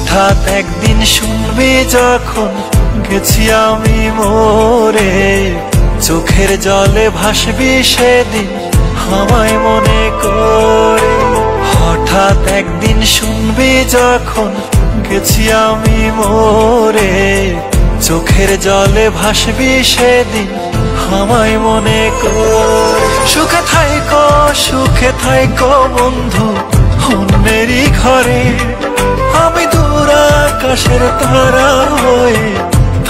হঠাৎ একদিন শুনবি যখন গেছি আমি মরে, চোখের জলে ভাসবি সেদিন আমায় মনে করে। হঠাৎ একদিন শুনবি যখন গেছি আমি মরে, চোখের জলে ভাসবি সেদিন আমায় মনে করে। সুখে থাইকো বন্ধু অন্যেরই ঘরে, আমি দূর আকাশের তারা হয়ে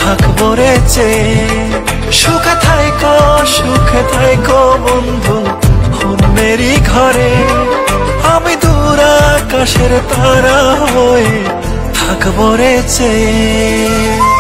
থাকবো রে চেয়ে। সুখে থাইকো বন্ধু অন্যেরই ঘরে, আমি দূর আকাশের তারা হয়ে থাকবো রে চেয়ে।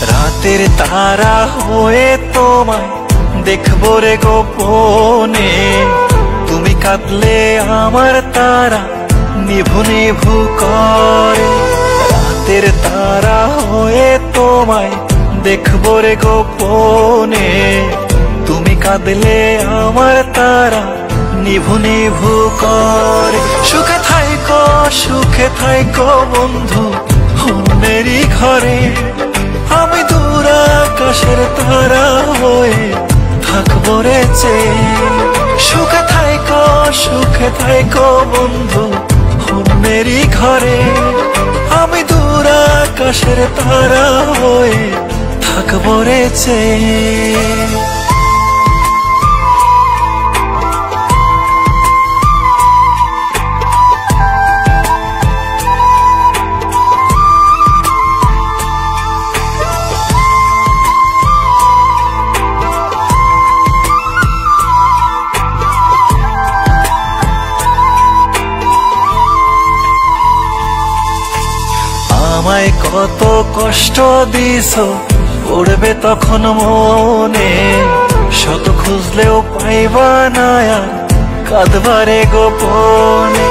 রাতের তারা হয়ে তোমায় দেখবো রে গোপনে, তুমি কাঁদলে আমার তারা নিভু নিভু করে। রাতের তারা হয়ে তোমায় দেখবো রে গোপনে, তুমি কাঁদলে আমার তারা নিভু নিভু করে। সুখে থাইকো বন্ধু অন্যেরই ঘরে, আমি দূর আকাশের তারা হয়ে থাকবো রে চেয়ে। সুখে থাইকো বন্ধু অন্যেরই ঘরে, আমি দূর আকাশের তারা হয়ে থাকবো রে চেয়ে। আমায় কত কষ্ট দিছো পড়বে তখন মনে, শত খুঁজলেও পাইবা না আর কাঁদবারে গোপনে।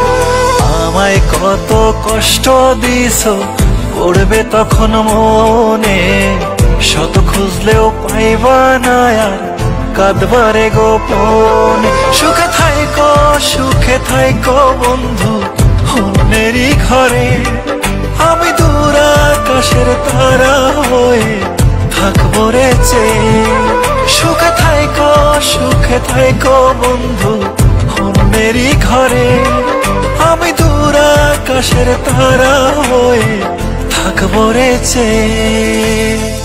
আমায় কত কষ্ট দিছো পড়বে তখন মনে, শত খুঁজলেও পাইবা না আর কাঁদবারে গোপনে। সুখে থাইকো বন্ধু অন্যেরই ঘরে, আমি দূর আকাশের তারা হয়ে থাকবো রে চেয়ে। সুখে থাইকো বন্ধু অন্যেরই ঘরে, আমি দূর আকাশের তারা হয়ে থাকবো রে চেয়ে।